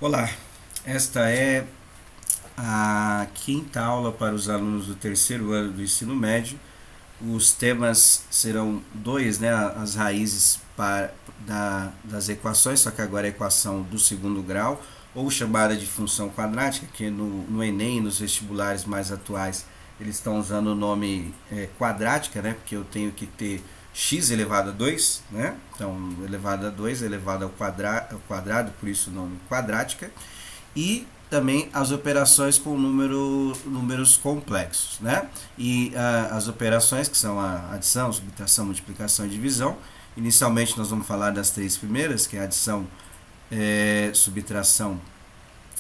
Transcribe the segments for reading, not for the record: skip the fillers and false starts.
Olá, esta é a quinta aula para os alunos do terceiro ano do ensino médio. Os temas serão dois, né? As raízes das equações, só que agora é a equação do segundo grau, ou chamada de função quadrática, que no Enem e nos vestibulares mais atuais eles estão usando o nome quadrática, né? Porque eu tenho que ter x elevado a 2, né? Então, elevado a 2 elevado ao quadrado, por isso o nome quadrática. E também as operações com números complexos, né? E as operações que são a adição, subtração, multiplicação e divisão. Inicialmente nós vamos falar das três primeiras, que é adição, subtração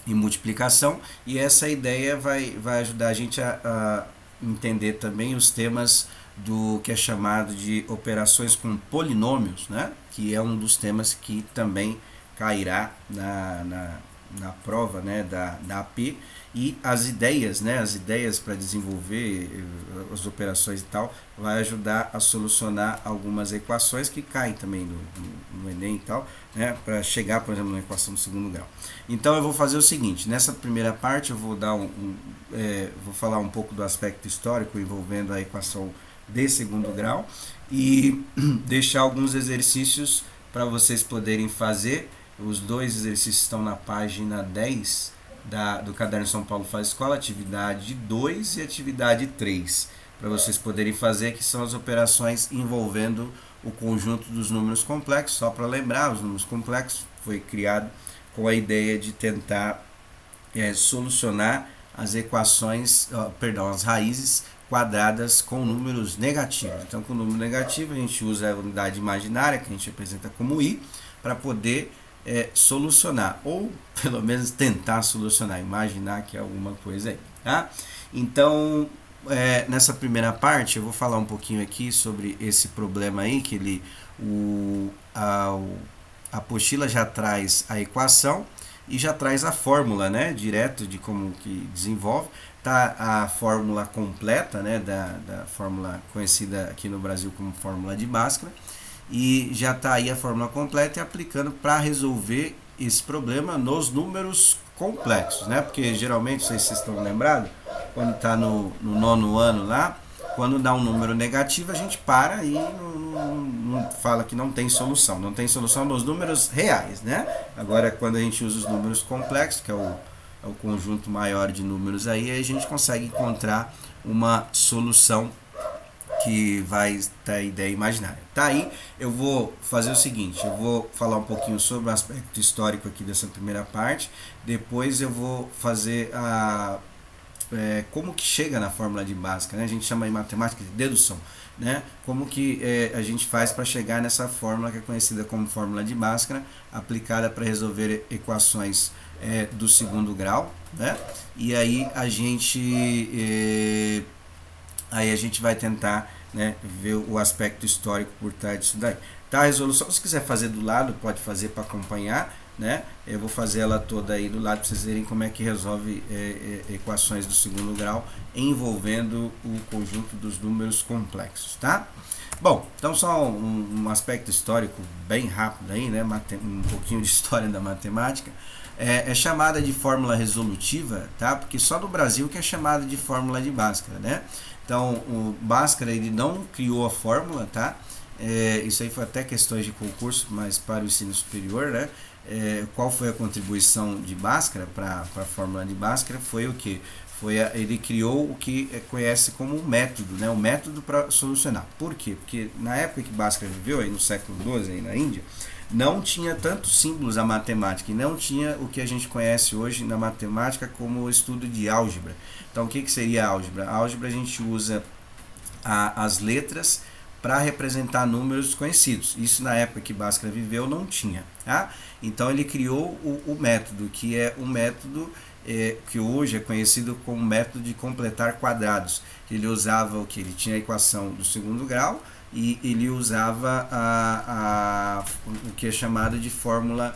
e multiplicação, e essa ideia vai ajudar a gente a entender também os temas do que é chamado de operações com polinômios, né? Que é um dos temas que também cairá na prova, né, da AP, e as ideias, né, as ideias para desenvolver as operações e tal, vai ajudar a solucionar algumas equações que caem também no Enem e tal, né, para chegar, por exemplo, na equação do segundo grau. Então eu vou fazer o seguinte: nessa primeira parte eu vou dar vou falar um pouco do aspecto histórico envolvendo a equação de segundo grau e deixar alguns exercícios para vocês poderem fazer. Os dois exercícios estão na página 10 do Caderno São Paulo Faz Escola, atividade 2 e atividade 3, para vocês poderem fazer, que são as operações envolvendo o conjunto dos números complexos. Só para lembrar, os números complexos foi criado com a ideia de tentar solucionar as equações, as raízes quadradas com números negativos. Então, com número negativo, a gente usa a unidade imaginária, que a gente representa como i, para poder solucionar, ou pelo menos tentar solucionar, imaginar que é alguma coisa aí, tá? Então, nessa primeira parte, eu vou falar um pouquinho aqui sobre esse problema aí, que a apostila já traz a equação e já traz a fórmula, né, direto de como que desenvolve. Tá a fórmula completa, né, da fórmula conhecida aqui no Brasil como fórmula de Bhaskara, e já está aí a fórmula completa e aplicando para resolver esse problema nos números complexos, né? Porque geralmente, não sei se vocês estão lembrados, quando está no nono ano lá, quando dá um número negativo, a gente para e não fala que não tem solução. Não tem solução nos números reais, né? Agora, quando a gente usa os números complexos, que é o conjunto maior de números aí a gente consegue encontrar uma solução que vai ter a ideia imaginária. Tá aí, eu vou fazer o seguinte: eu vou falar um pouquinho sobre o aspecto histórico aqui dessa primeira parte, depois eu vou fazer como que chega na fórmula de Bhaskara, né? A gente chama em matemática de dedução, né? Como que a gente faz para chegar nessa fórmula que é conhecida como fórmula de Bhaskara, aplicada para resolver equações do segundo grau, né? E aí a gente vai tentar, né, ver o aspecto histórico por trás disso daí. Tá, a resolução, se quiser fazer do lado, pode fazer para acompanhar, né? Eu vou fazer ela toda aí do lado para vocês verem como é que resolve equações do segundo grau envolvendo o conjunto dos números complexos, tá? Bom, então só um aspecto histórico bem rápido aí, né? Um pouquinho de história da matemática. É chamada de fórmula resolutiva, tá? Porque só no Brasil que é chamada de fórmula de Bhaskara, né? Então, o Bhaskara, ele não criou a fórmula, tá? Isso aí foi até questões de concurso, mas para o ensino superior, né? Qual foi a contribuição de Bhaskara para a fórmula de Bhaskara? Foi o que? Ele criou o que conhece como método, né? O método para solucionar. Por quê? Porque na época que Bhaskara viveu, aí no século XII, aí na Índia, não tinha tantos símbolos a matemática e não tinha o que a gente conhece hoje na matemática como o estudo de álgebra. Então, o que seria a álgebra? A álgebra a gente usa as letras para representar números conhecidos. Isso na época que Bhaskara viveu não tinha. Tá? Então, ele criou o método, que é um método que hoje é conhecido como método de completar quadrados. Ele usava o que? Ele tinha a equação do segundo grau, e ele usava o que é chamado de fórmula,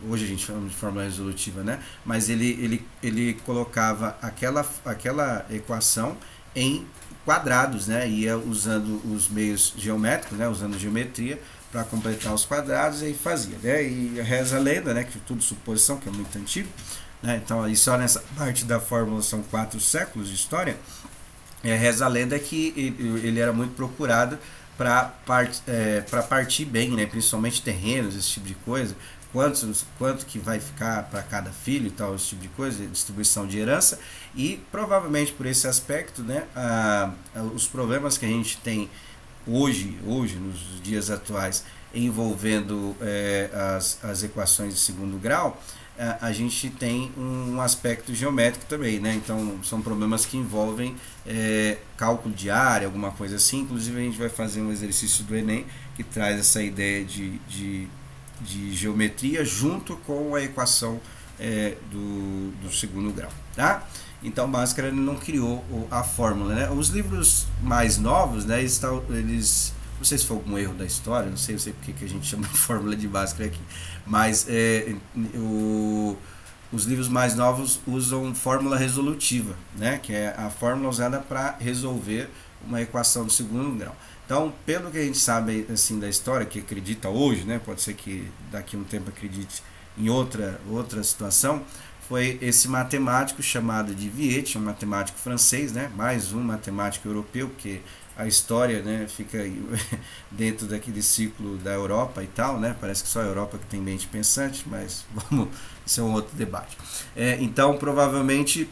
hoje a gente chama de fórmula resolutiva, né? Mas ele colocava aquela equação em quadrados, né? Ia usando os meios geométricos, né? Usando geometria para completar os quadrados, e aí fazia, né? E reza a lenda, né, que tudo suposição, que é muito antigo, né? Então aí só nessa parte da fórmula são 4 séculos de história. Reza a lenda que ele era muito procurado para partir bem, né? Principalmente terrenos, esse tipo de coisa, quanto que vai ficar para cada filho e tal, esse tipo de coisa, distribuição de herança, e provavelmente por esse aspecto, né, os problemas que a gente tem hoje nos dias atuais, envolvendo as equações de segundo grau, a gente tem um aspecto geométrico também, né? Então são problemas que envolvem cálculo de área, alguma coisa assim. Inclusive a gente vai fazer um exercício do Enem que traz essa ideia de geometria junto com a equação do segundo grau, tá? Então Bhaskara não criou a fórmula, né? Os livros mais novos, né, eles não sei se foi algum erro da história, não sei porque que a gente chama de fórmula de Bhaskara aqui, mas os livros mais novos usam fórmula resolutiva, né, que é a fórmula usada para resolver uma equação do segundo grau. Então, pelo que a gente sabe assim da história, que acredita hoje, né, pode ser que daqui a um tempo acredite em outra situação, foi esse matemático chamado de Viète, um matemático francês, né, mais um matemático europeu, porque a história, né, fica dentro daquele ciclo da Europa e tal, né, parece que só a Europa que tem mente pensante, mas isso é um outro debate. Então, provavelmente,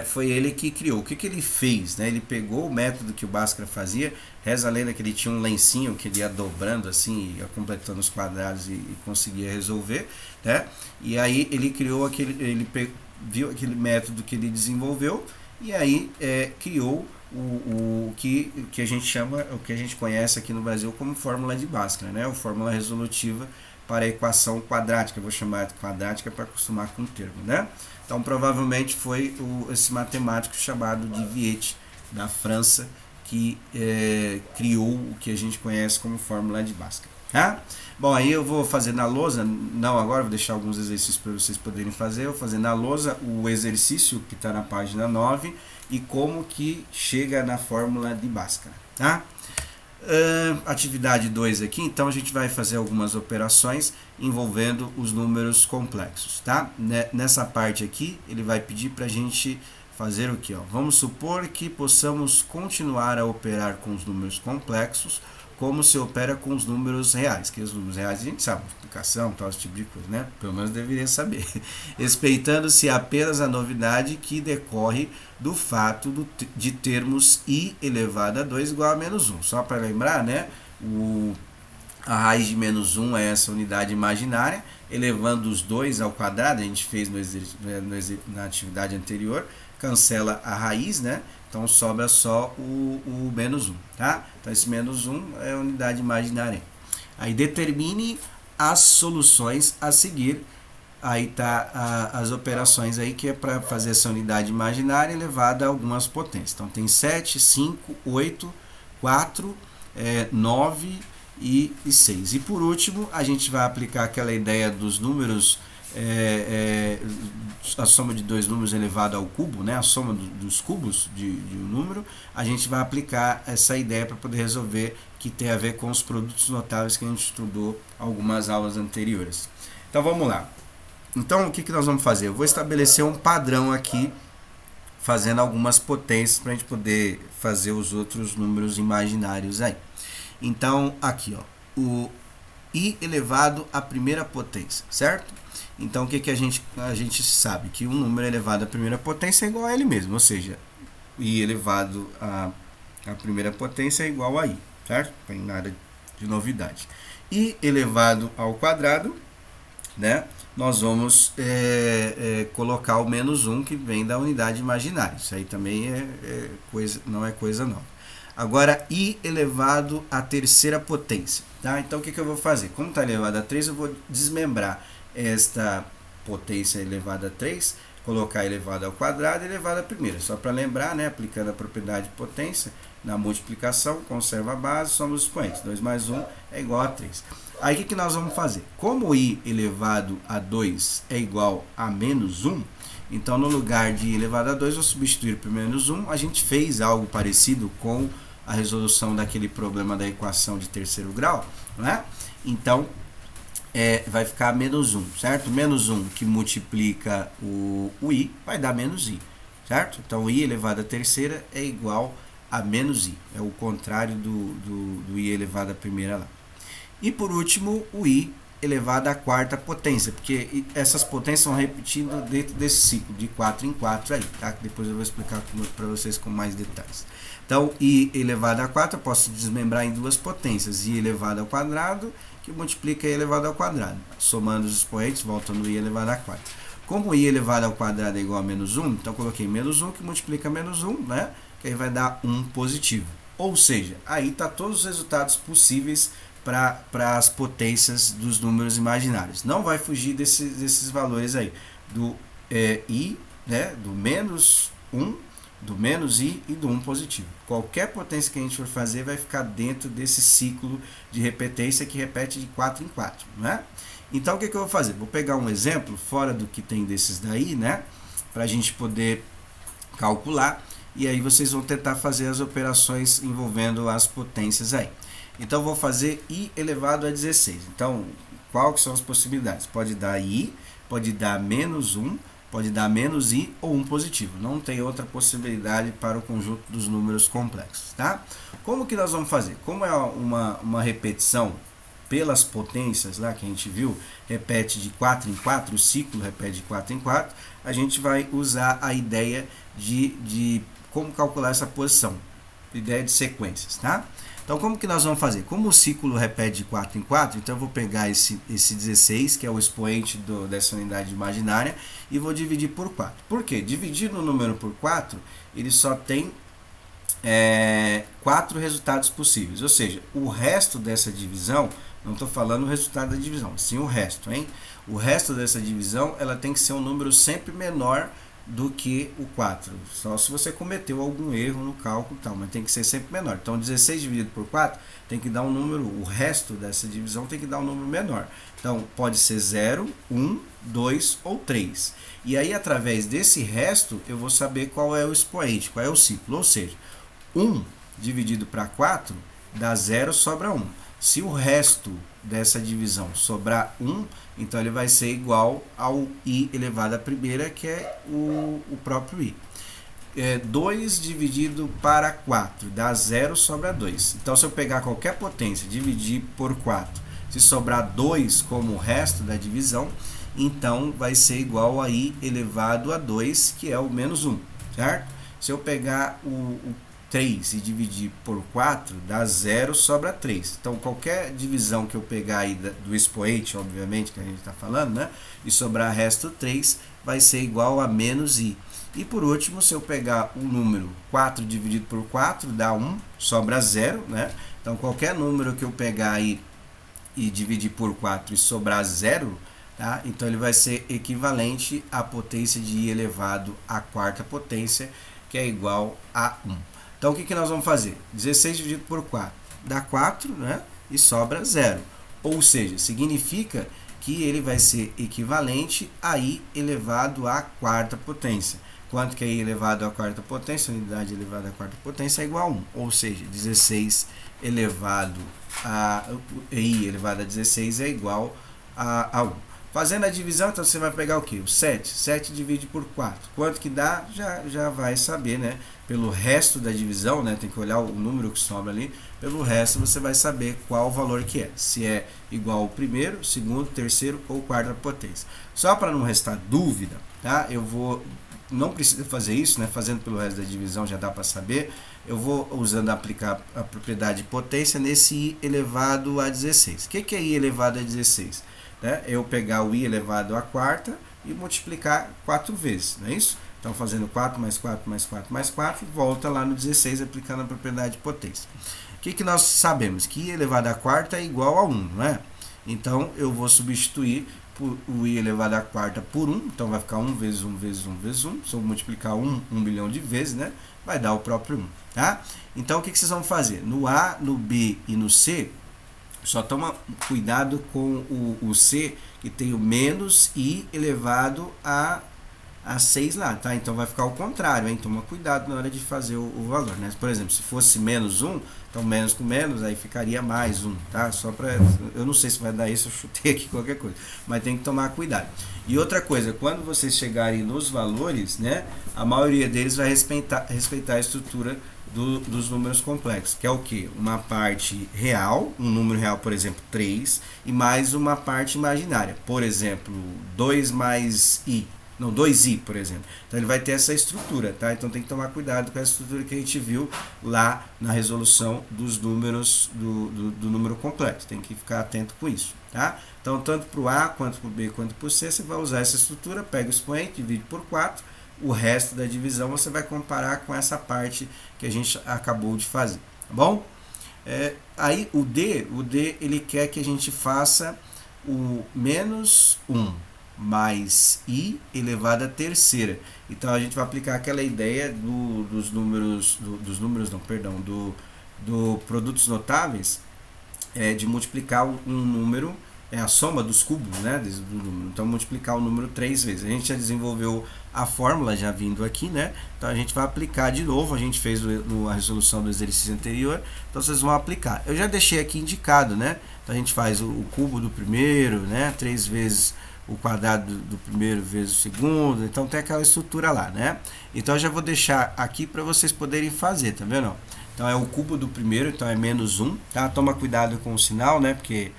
foi ele que criou. O que ele fez? Né? Ele pegou o método que o Bhaskara fazia, reza a lenda que ele tinha um lencinho que ele ia dobrando assim, ia completando os quadrados e conseguia resolver, né? E aí ele criou viu aquele método que ele desenvolveu e aí criou o que a gente chama, o que a gente conhece aqui no Brasil como fórmula de Bhaskara, né? A fórmula resolutiva para a equação quadrática, eu vou chamar de quadrática para acostumar com o termo, né? Então provavelmente foi esse matemático chamado de Viète, da França, que criou o que a gente conhece como fórmula de Bhaskara. Tá? Bom, aí eu vou fazer na lousa, não agora, vou deixar alguns exercícios para vocês poderem fazer, eu vou fazer na lousa o exercício que está na página 9 e como que chega na fórmula de Bhaskara. Tá? Atividade 2 aqui, então a gente vai fazer algumas operações envolvendo os números complexos, tá? Nessa parte aqui, ele vai pedir para a gente fazer o que? Vamos supor que possamos continuar a operar com os números complexos como se opera com os números reais, que os números reais a gente sabe, multiplicação, tal, esse tipo de coisa, né? Pelo menos deveria saber. Respeitando-se apenas a novidade que decorre do fato de termos i elevado a 2 igual a menos 1. Só para lembrar, né? A raiz de menos 1 é essa unidade imaginária, elevando os 2 ao quadrado, a gente fez na atividade anterior, cancela a raiz, né? Então sobra só o menos 1, tá? Então esse menos 1 é a unidade imaginária. Aí determine as soluções a seguir. Aí tá as operações aí que é para fazer essa unidade imaginária elevada a algumas potências. Então tem 7, 5, 8, 4, 9 e 6. E por último, a gente vai aplicar aquela ideia dos números, a soma de dois números elevado ao cubo, né? A soma dos cubos de um número. A gente vai aplicar essa ideia para poder resolver, que tem a ver com os produtos notáveis que a gente estudou algumas aulas anteriores. Então vamos lá. Então o que nós vamos fazer? Eu vou estabelecer um padrão aqui, fazendo algumas potências para a gente poder fazer os outros números imaginários aí. Então aqui, o i elevado à primeira potência, certo? Então o que a gente sabe? Que um número elevado à primeira potência é igual a ele mesmo, ou seja, i elevado à primeira potência é igual a i, certo? Não tem nada de novidade. I elevado ao quadrado, né? Nós vamos colocar o menos 1 que vem da unidade imaginária. Isso aí também não é coisa nova. Agora, i elevado à terceira potência. Tá? Então, o que eu vou fazer? Como está elevado a 3, eu vou desmembrar esta potência elevada a 3, colocar elevado ao quadrado e elevado à primeira. Só para lembrar, né, aplicando a propriedade de potência, na multiplicação, conserva a base, soma os expoentes. 2 mais 1 é igual a 3. Aí o que nós vamos fazer? Como i elevado a 2 é igual a menos 1, então no lugar de i elevado a 2 eu vou substituir por menos 1. A gente fez algo parecido com a resolução daquele problema da equação de terceiro grau, né? Então, vai ficar menos 1, certo? Menos 1 que multiplica o i vai dar menos i, certo? Então, i elevado à terceira é igual a menos i. É o contrário do i elevado à primeira lá. E por último, o i elevado à quarta potência, porque essas potências vão repetindo dentro desse ciclo de 4 em 4 aí, tá? Depois eu vou explicar para vocês com mais detalhes. Então, i elevado a 4 eu posso desmembrar em duas potências, i elevado ao quadrado, que multiplica i elevado ao quadrado. Somando os expoentes, volta no i elevado a 4. Como i elevado ao quadrado é igual a menos 1, então eu coloquei menos 1, que multiplica menos 1, né? Que aí vai dar 1 positivo. Ou seja, aí está todos os resultados possíveis para as potências dos números imaginários. Não vai fugir desses valores aí, do i, né, do menos 1, do menos i e do 1 positivo. Qualquer potência que a gente for fazer vai ficar dentro desse ciclo de repetência que repete de 4 em 4. Né? Então, o que eu vou fazer? Vou pegar um exemplo fora do que tem desses daí, né, para a gente poder calcular, e aí vocês vão tentar fazer as operações envolvendo as potências aí. Então, vou fazer i elevado a 16. Então, quais são as possibilidades? Pode dar i, pode dar menos 1, pode dar menos i ou 1 positivo. Não tem outra possibilidade para o conjunto dos números complexos. Tá? Como que nós vamos fazer? Como é uma repetição pelas potências lá que a gente viu, repete de 4 em 4, o ciclo repete de 4 em 4, a gente vai usar a ideia de como calcular essa posição, ideia de sequências, tá? Então, como que nós vamos fazer? Como o ciclo repete de 4 em 4, então eu vou pegar esse 16, que é o expoente dessa unidade imaginária, e vou dividir por 4. Por quê? Dividir o número por 4, ele só tem 4 resultados possíveis, ou seja, o resto dessa divisão, não estou falando o resultado da divisão, sim o resto, hein? O resto dessa divisão, ela tem que ser um número sempre menor do que o 4, só se você cometeu algum erro no cálculo, tal, mas tem que ser sempre menor. Então, 16 dividido por 4 tem que dar um número, o resto dessa divisão tem que dar um número menor. Então, pode ser 0, 1, 2 ou 3. E aí, através desse resto, eu vou saber qual é o expoente, qual é o ciclo. Ou seja, 1 dividido para 4 dá 0, sobra 1. Se o resto dessa divisão sobrar 1, então ele vai ser igual ao i elevado à primeira, que é o próprio i. 2 dividido para 4 dá 0, sobra 2. Então, se eu pegar qualquer potência, dividir por 4, se sobrar 2 como o resto da divisão, então vai ser igual a i elevado a 2, que é o menos 1, certo? Se eu pegar o 3 e dividir por 4, dá 0, sobra 3. Então, qualquer divisão que eu pegar aí do expoente, obviamente, que a gente está falando, né? E sobrar resto 3, vai ser igual a menos i. E por último, se eu pegar o número 4 dividido por 4, dá 1, sobra 0, né? Então, qualquer número que eu pegar aí e dividir por 4 e sobrar 0, tá? Então, ele vai ser equivalente à potência de i elevado à quarta potência, que é igual a 1. Então, o que nós vamos fazer? 16 dividido por 4 dá 4, né? E sobra 0. Ou seja, significa que ele vai ser equivalente a i elevado à quarta potência. Quanto que é i elevado à quarta potência? A unidade elevada à quarta potência é igual a 1. Ou seja, 16 elevado a i elevado a 16 é igual a 1. Fazendo a divisão, então você vai pegar o quê? O 7. 7 divide por 4. Quanto que dá? Já vai saber, né? Pelo resto da divisão, né? Tem que olhar o número que sobra ali. Pelo resto, você vai saber qual o valor que é. Se é igual ao primeiro, segundo, terceiro ou quarta potência. Só para não restar dúvida, tá? Eu vou... Não precisa fazer isso, né? Fazendo pelo resto da divisão já dá para saber. Eu vou aplicar a propriedade de potência nesse i elevado a 16. O que é i elevado a 16? Eu pegar o i elevado à quarta e multiplicar 4 vezes, não é isso? Então, fazendo 4 mais 4 mais 4 mais 4, volta lá no 16, aplicando a propriedade de potência. O que nós sabemos? Que i elevado à quarta é igual a 1, não é? Então, eu vou substituir o i elevado à quarta por 1, então vai ficar 1 vezes 1 vezes 1 vezes 1, se eu multiplicar 1 milhão de vezes, né? Vai dar o próprio 1, tá? Então, o que vocês vão fazer? No A, no B e no C, só toma cuidado com o C, que tem o menos i elevado a a 6 lá, tá? Então vai ficar ao contrário, hein? Toma cuidado na hora de fazer o valor, né? Por exemplo, se fosse menos 1, então menos com menos, aí ficaria mais 1, tá? Só para, eu não sei se vai dar isso, eu chutei aqui qualquer coisa, mas tem que tomar cuidado. E outra coisa, quando vocês chegarem nos valores, né? A maioria deles vai respeitar a estrutura dos números complexos, que é o que? Uma parte real, um número real, por exemplo, 3, e mais uma parte imaginária, por exemplo, 2 mais i, não, 2i, por exemplo. Então ele vai ter essa estrutura, tá? Então tem que tomar cuidado com essa estrutura que a gente viu lá na resolução dos números do número complexo. Tem que ficar atento com isso, tá? Então tanto para o A, quanto para o B, quanto para o C, você vai usar essa estrutura, pega o expoente, divide por 4, o resto da divisão você vai comparar com essa parte que a gente acabou de fazer, tá bom? Aí o D ele quer que a gente faça o menos 1 mais i elevado à terceira. Então a gente vai aplicar aquela ideia dos números, do produtos notáveis, de multiplicar um número, a soma dos cubos, né, do número. Então multiplicar o número 3 vezes. A gente já desenvolveu a fórmula já vindo aqui, né? Então a gente vai aplicar de novo. A gente fez a resolução do exercício anterior, então vocês vão aplicar. Eu já deixei aqui indicado, né? Então a gente faz o cubo do primeiro, né? 3 vezes o quadrado do primeiro vezes o segundo, então tem aquela estrutura lá, né? Então eu já vou deixar aqui para vocês poderem fazer, tá vendo? Então é o cubo do primeiro, então é menos 1, tá? Toma cuidado com o sinal, né? Porque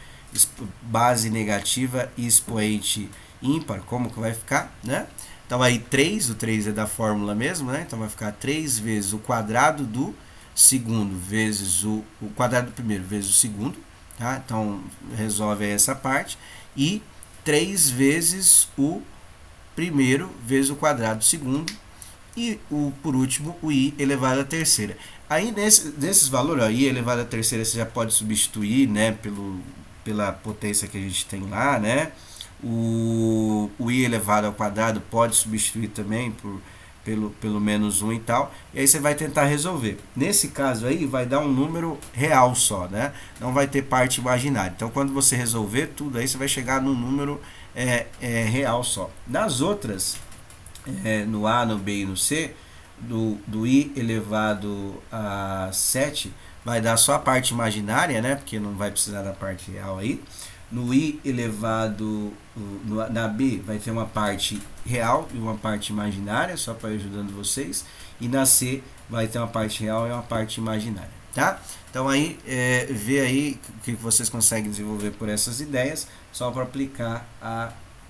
base negativa e expoente ímpar, como que vai ficar, né? Então aí 3, o 3 é da fórmula mesmo, né? Então vai ficar 3 vezes o quadrado do segundo vezes o quadrado do primeiro vezes o segundo, tá? Então resolve aí essa parte, e 3 vezes o primeiro vezes o quadrado do segundo, e por último o i elevado à terceira. Aí nesses valores, ó, i elevado à terceira você já pode substituir, né, pela potência que a gente tem lá, né? O i elevado ao quadrado pode substituir também pelo menos 1 e tal, e aí você vai tentar resolver. Nesse caso aí vai dar um número real só, né? Não vai ter parte imaginária. Então quando você resolver tudo aí, você vai chegar num número real só. Nas outras, no A, no B e no C, do i elevado a 7, vai dar só a parte imaginária, né? Porque não vai precisar da parte real aí. No i elevado, na B, vai ter uma parte real e uma parte imaginária, só para ir ajudando vocês. E na C, vai ter uma parte real e uma parte imaginária, tá? Então aí, vê aí o que vocês conseguem desenvolver por essas ideias, só para aplicar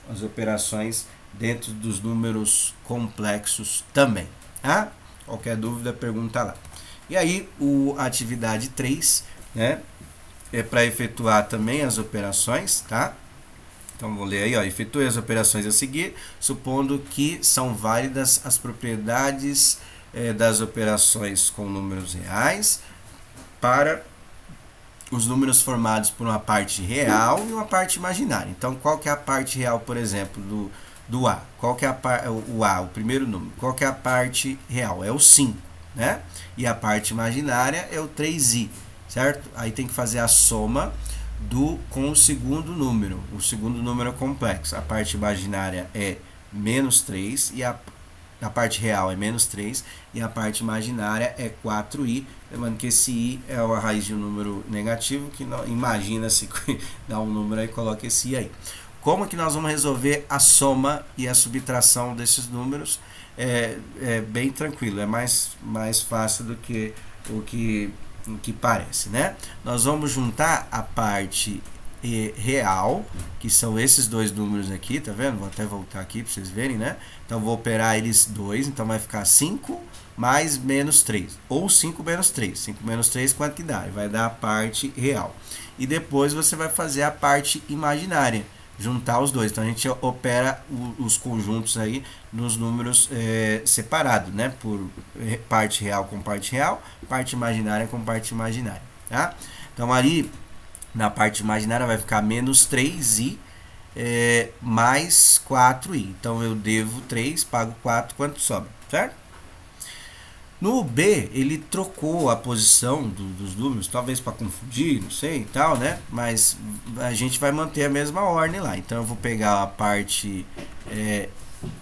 as operações dentro dos números complexos também, tá? Qualquer dúvida, pergunta lá. E aí, a atividade 3, né? É para efetuar também as operações, tá? Então vou ler aí, ó, efetue as operações a seguir, supondo que são válidas as propriedades das operações com números reais para os números formados por uma parte real e uma parte imaginária. Então qual que é a parte real, por exemplo, do A? Qual que é o A, o primeiro número? Qual que é a parte real? É o 5, né? E a parte imaginária é o 3i. Certo? Aí tem que fazer a soma com o segundo número. O segundo número é complexo. A parte imaginária é menos 3 e a parte real é menos 3 e a parte imaginária é 4i. Lembrando que esse i é a raiz de um número negativo, que imagina-se dá um número aí, coloca esse i aí. Como que nós vamos resolver a soma e a subtração desses números? É bem tranquilo, é mais fácil do que o que parece, né? Nós vamos juntar a parte real, que são esses dois números aqui, tá vendo? Vou até voltar aqui para vocês verem, né? Então vou operar eles dois, então vai ficar 5 mais menos 3, ou 5 menos 3. 5 menos 3 quanto que dá? Vai dar a parte real. E depois você vai fazer a parte imaginária, juntar os dois. Então a gente opera os conjuntos aí nos números separados, né? Por parte real com parte real, parte imaginária com parte imaginária, tá? Então ali na parte imaginária vai ficar menos 3i mais 4i. Então eu devo 3, pago 4, quanto sobra, certo? No B, ele trocou a posição dos números, talvez para confundir, não sei e tal, né? Mas a gente vai manter a mesma ordem lá. Então eu vou pegar a parte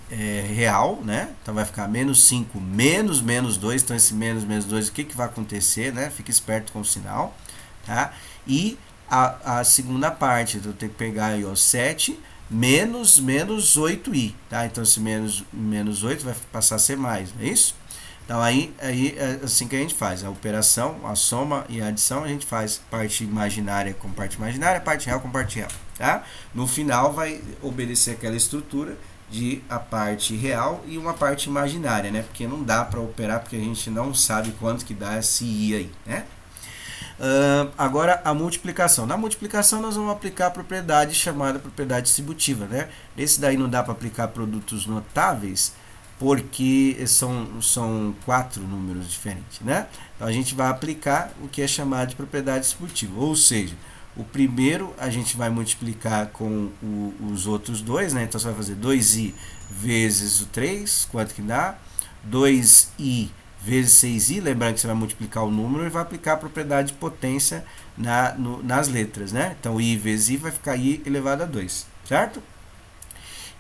real, né? Então vai ficar menos 5 menos menos 2. Então esse menos menos 2, o que, que vai acontecer, né? Fica esperto com o sinal, tá? E a segunda parte, então eu tenho que pegar aí, ó, 7 menos menos 8i, tá? Então esse menos menos 8 vai passar a ser mais, não é isso? Então aí é assim que a gente faz a operação, a soma e a adição, a gente faz parte imaginária com parte imaginária, parte real com parte real, tá? No final vai obedecer aquela estrutura de a parte real e uma parte imaginária, né? Porque não dá para operar, porque a gente não sabe quanto que dá esse i aí, né? Agora a multiplicação. Na multiplicação nós vamos aplicar a propriedade chamada propriedade distributiva, né? Esse daí não dá para aplicar produtos notáveis, porque são 4 números diferentes, né? Então a gente vai aplicar o que é chamado de propriedade distributiva, ou seja, o primeiro a gente vai multiplicar com os outros dois, né? Então você vai fazer 2i vezes o 3, quanto que dá? 2i vezes 6i, lembrando que você vai multiplicar o número e vai aplicar a propriedade de potência nas letras, né? Então i vezes i vai ficar i elevado a 2, certo?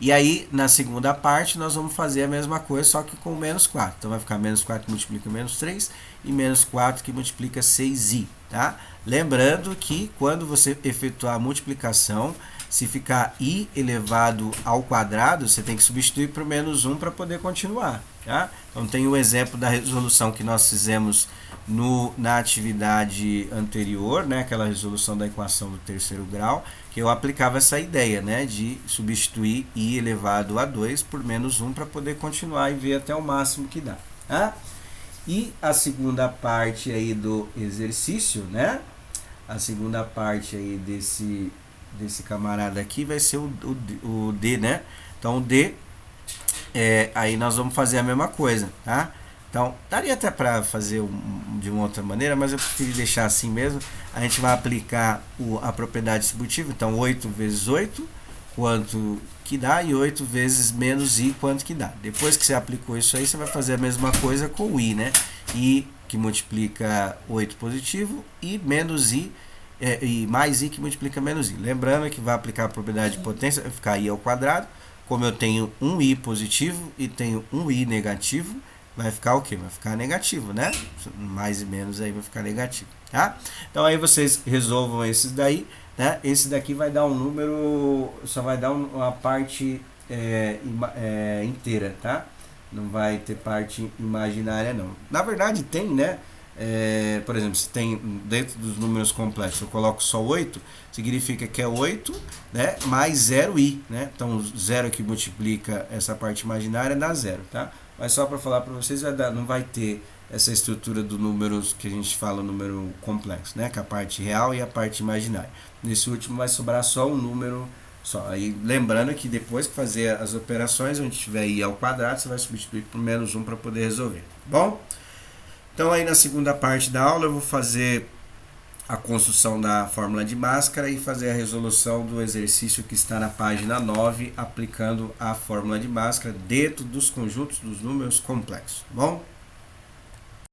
E aí, na segunda parte, nós vamos fazer a mesma coisa, só que com menos 4. Então, vai ficar menos 4 que multiplica menos 3 e menos 4 que multiplica 6i, tá? Lembrando que quando você efetuar a multiplicação, se ficar i elevado ao quadrado, você tem que substituir por menos 1 para poder continuar, tá? Então, tem o exemplo da resolução que nós fizemos na atividade anterior, né? Aquela resolução da equação do terceiro grau, que eu aplicava essa ideia, né, de substituir i elevado a 2 por menos 1 para poder continuar e ver até o máximo que dá. Tá? E a segunda parte aí do exercício, né, a segunda parte aí desse camarada aqui vai ser o D, né? Então o D, aí nós vamos fazer a mesma coisa, tá? Então, daria até para fazer de uma outra maneira, mas eu preferi deixar assim mesmo. A gente vai aplicar a propriedade distributiva, então 8 vezes 8, quanto que dá, e 8 vezes menos i, quanto que dá. Depois que você aplicou isso aí, você vai fazer a mesma coisa com o i, né? I que multiplica 8 positivo, e menos i, e mais i que multiplica menos i. Lembrando que vai aplicar a propriedade de potência, vai ficar i ao quadrado. Como eu tenho um i positivo e tenho um i negativo, vai ficar o quê? Vai ficar negativo, né? Mais e menos aí vai ficar negativo, tá? Então aí vocês resolvam esses daí, né? Esse daqui vai dar um número, só vai dar uma parte inteira, tá? Não vai ter parte imaginária, não. Na verdade tem, né? Por exemplo, se tem dentro dos números complexos, eu coloco só 8, significa que é 8, né, mais 0i, né? Então, 0 que multiplica essa parte imaginária dá 0, tá? Mas só para falar para vocês, não vai ter essa estrutura do números que a gente fala, número complexo, né? Que é a parte real e a parte imaginária. Nesse último vai sobrar só um número só. Aí, lembrando que depois que fazer as operações, onde tiver i ao quadrado, você vai substituir por menos 1 para poder resolver. Bom? Então aí na segunda parte da aula eu vou fazer a construção da fórmula de Bhaskara e fazer a resolução do exercício que está na página 9, aplicando a fórmula de Bhaskara dentro dos conjuntos dos números complexos, tá bom?